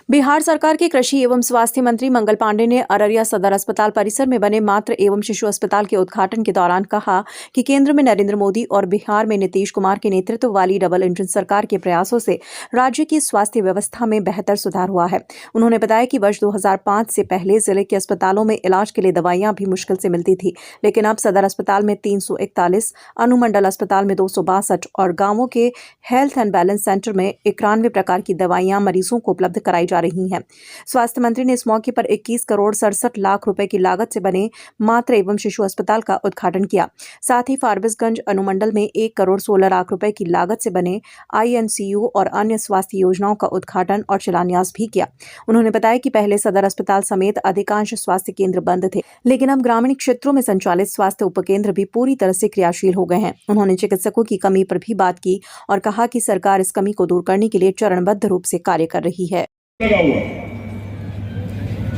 बिहार सरकार के कृषि एवं स्वास्थ्य मंत्री मंगल पांडे ने अररिया सदर अस्पताल परिसर में बने मातृ एवं शिशु अस्पताल के उद्घाटन के दौरान कहा कि केंद्र में नरेंद्र मोदी और बिहार में नीतीश कुमार के नेतृत्व वाली डबल इंजन सरकार के प्रयासों से राज्य की स्वास्थ्य व्यवस्था में बेहतर सुधार हुआ है। उन्होंने बताया कि वर्ष 2005 से पहले जिले के अस्पतालों में इलाज के लिए दवाइयां भी मुश्किल से मिलती थी, लेकिन अब सदर अस्पताल में 341, अनुमंडल अस्पताल में 262 और गांवों के हेल्थ एंड बैलेंस सेंटर में 91 प्रकार की दवाइयां मरीजों को उपलब्ध कराई जा रही हैं। स्वास्थ्य मंत्री ने इस मौके पर 21 करोड़ 67 लाख रुपए की लागत से बने मातृ एवं शिशु अस्पताल का उद्घाटन किया। साथ ही फारबिसगंज अनुमंडल में 1 करोड़ 16 लाख रुपए की लागत से बने INCU और अन्य स्वास्थ्य योजनाओं का उद्घाटन और शिलान्यास भी किया। उन्होंने बताया कि पहले सदर अस्पताल समेत अधिकांश स्वास्थ्य केंद्र बंद थे, लेकिन अब ग्रामीण क्षेत्रों में संचालित स्वास्थ्य उपकेंद्र भी पूरी तरह से क्रियाशील हो गए हैं। उन्होंने चिकित्सकों की कमी पर भी बात की और कहा कि सरकार इस कमी को दूर करने के लिए चरणबद्ध रूप से कार्य कर रही है। लगा हुआ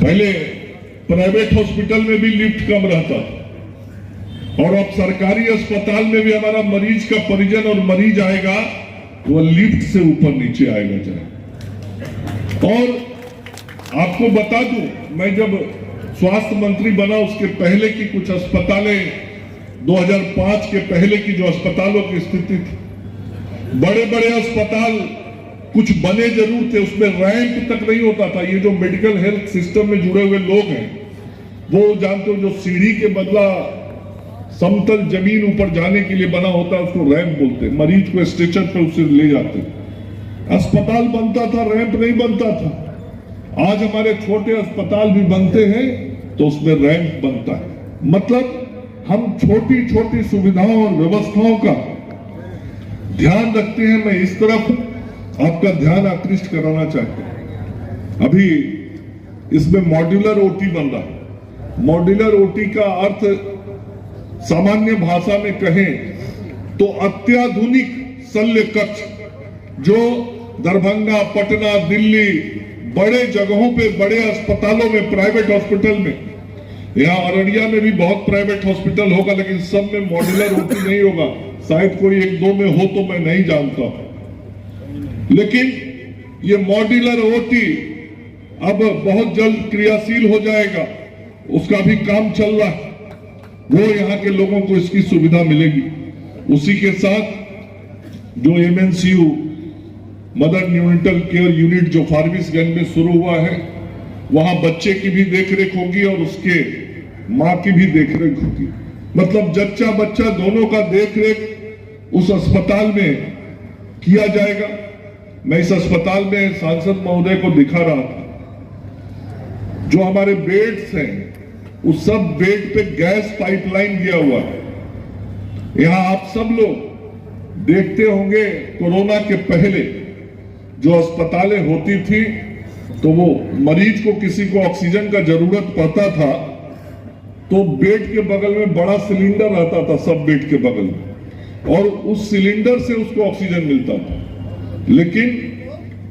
पहले प्राइवेट हॉस्पिटल में भी लिफ्ट कम रहता था और अब सरकारी अस्पताल में भी हमारा मरीज का परिजन और मरीज आएगा वो लिफ्ट से ऊपर नीचे आएगा जाए। और आपको बता दूं, मैं जब स्वास्थ्य मंत्री बना उसके पहले की कुछ अस्पतालें 2005 के पहले की जो अस्पतालों की स्थिति थी, बड़े बड़े अस्पताल कुछ बने जरूर थे, उसमें रैंप तक नहीं होता था। ये जो मेडिकल हेल्थ सिस्टम में जुड़े हुए लोग हैं वो जानते हो, जो सीढ़ी के बदला समतल जमीन ऊपर जाने के लिए बना होता है उसको रैंप बोलते हैं। मरीज को स्ट्रेचर पे उससे ले जाते हैं। अस्पताल बनता था, रैंप नहीं बनता था। आज हमारे छोटे अस्पताल भी बनते हैं तो उसमें रैंप बनता है। मतलब हम छोटी छोटी सुविधाओं और व्यवस्थाओं का ध्यान रखते हैं। मैं इस तरफ आपका ध्यान आकृष्ट कराना चाहता हूं। अभी इसमें मॉड्यूलर ओटी बन रहा है। मॉड्यूलर ओटी का अर्थ सामान्य भाषा में कहें तो अत्याधुनिक शल्य कक्ष, जो दरभंगा, पटना, दिल्ली बड़े जगहों पे, बड़े अस्पतालों में, प्राइवेट हॉस्पिटल में, यहाँ अररिया में भी बहुत प्राइवेट हॉस्पिटल होगा लेकिन सब में मॉड्यूलर ओटी नहीं होगा। शायद कोई 1-2 में हो तो मैं नहीं जानता, लेकिन ये मॉड्यूलर ओटी अब बहुत जल्द क्रियाशील हो जाएगा। उसका भी काम चल रहा है, वो यहाँ के लोगों को इसकी सुविधा मिलेगी। उसी के साथ जो MNCU mother neonatal care unit जो फारबिसगंज में शुरू हुआ है, वहां बच्चे की भी देखरेख होगी और उसके मां की भी देखरेख होगी। मतलब जच्चा बच्चा दोनों का देखरेख उस अस्पताल में किया जाएगा। मैं इस अस्पताल में सांसद महोदय को दिखा रहा था, जो हमारे बेड्स हैं उस सब बेड पे गैस पाइपलाइन दिया हुआ है। यहां आप सब लोग देखते होंगे, कोरोना के पहले जो अस्पतालें होती थी तो वो मरीज को किसी को ऑक्सीजन का जरूरत पड़ता था तो बेड के बगल में बड़ा सिलेंडर रहता था, सब बेड के बगल में, और उस सिलेंडर से उसको ऑक्सीजन मिलता था। लेकिन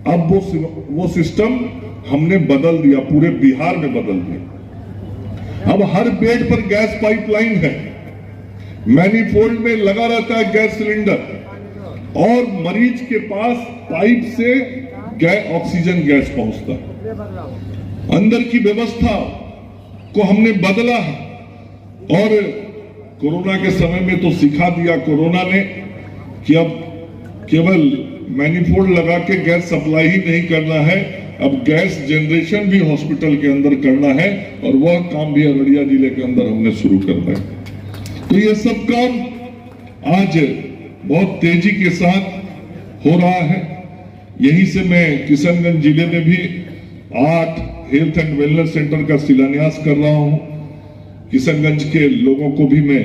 अब वो सिस्टम हमने बदल दिया, पूरे बिहार में बदल दिया। अब हर बेड पर गैस पाइपलाइन है, मैनीफोल्ड में लगा रहता है गैस सिलेंडर और मरीज के पास पाइप से ऑक्सीजन गैस पहुंचता है। अंदर की व्यवस्था को हमने बदला है और कोरोना के समय में तो सिखा दिया कोरोना ने कि अब केवल मैनीफोल्ड लगा के गैस सप्लाई ही नहीं करना है, अब गैस जनरेशन भी हॉस्पिटल के अंदर करना है और वह काम भी अररिया जिले के अंदर हमने शुरू करना है। तो ये सब काम आज बहुत तेजी के साथ हो रहा है। यहीं से मैं किशनगंज जिले में भी 8 हेल्थ एंड वेलनेस सेंटर का शिलान्यास कर रहा हूं। किशनगंज के लोगों को भी मैं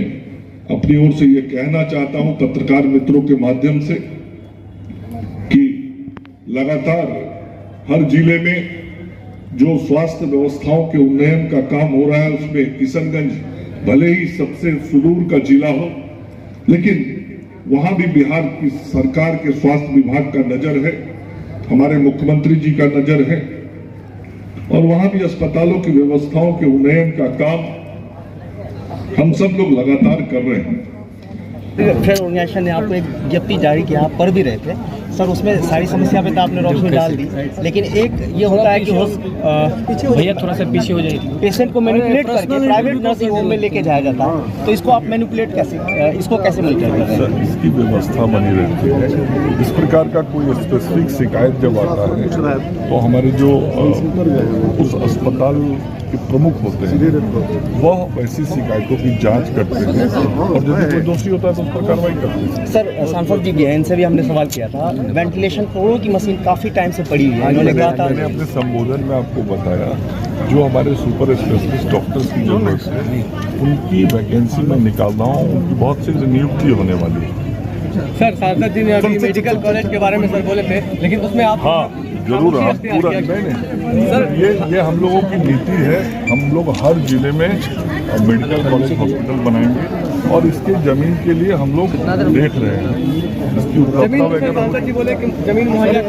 अपनी ओर से ये कहना चाहता हूं पत्रकार मित्रों के माध्यम से कि लगातार हर जिले में जो स्वास्थ्य व्यवस्थाओं के उन्नयन का काम हो रहा है उसमें किशनगंज भले ही सबसे सुदूर का जिला हो, लेकिन वहां भी बिहार की सरकार के स्वास्थ्य विभाग का नजर है, हमारे मुख्यमंत्री जी का नजर है और वहां भी अस्पतालों की व्यवस्थाओं के उन्नयन का काम हम सब लोग लगातार कर रहे हैं। ट्रेड ऑर्गेनाइजेशन ने आपको एक विज्ञप्ति जारी किया, आप पढ़ भी रहे थे, सर उसमें सारी समस्या पे तो आपने रोशनी डाल दी, लेकिन एक ये होता है कि भैया थोड़ा सा पीछे हो जाइए। पेशेंट को मैनिपुलेट करके प्राइवेट नर्सिंग होम में लेके जाया जाता है, तो इसको आप मैनिपुलेट कैसे, इसको कैसे मॉनिटर कर रहे हैं? इसकी व्यवस्था बनी रहती है। इस प्रकार का कोई स्पेसिफिक शिकायत जब आता है तो हमारे जो उस अस्पताल के प्रमुख होते हैं वह वैसी शिकायतों की जांच करते हैं और यदि कोई दोषी होता है तो उस पर कार्रवाई करते हैं। सर सांसद जी भी हैं, इनसे भी हमने सवाल किया था, वेंटिलेशन करोड़ों की मशीन काफ़ी टाइम से पड़ी हुई है, इन्होंने कहा था। मैंने अपने संबोधन में आपको बताया जो हमारे सुपर स्पेशलिस्ट डॉक्टर्स की जरूरत है उनकी वैकेंसी में निकाल रहा हूँ, उनकी बहुत सी नियुक्ति होने वाली है। सर सांसद जी ने अभी मेडिकल कॉलेज के बारे में सर बोले थे, लेकिन उसमें आप हाँ जरूर, आप पूरा नहीं सर, ये हम लोगों की नीति है। हम लोग हर जिले में मेडिकल कॉलेज हॉस्पिटल बनाएंगे और इसके जमीन के लिए हम लोग देख रहे हैं, इसकी उपलब्धता वगैरह। सांसद जी बोले कि जमीन मुहैया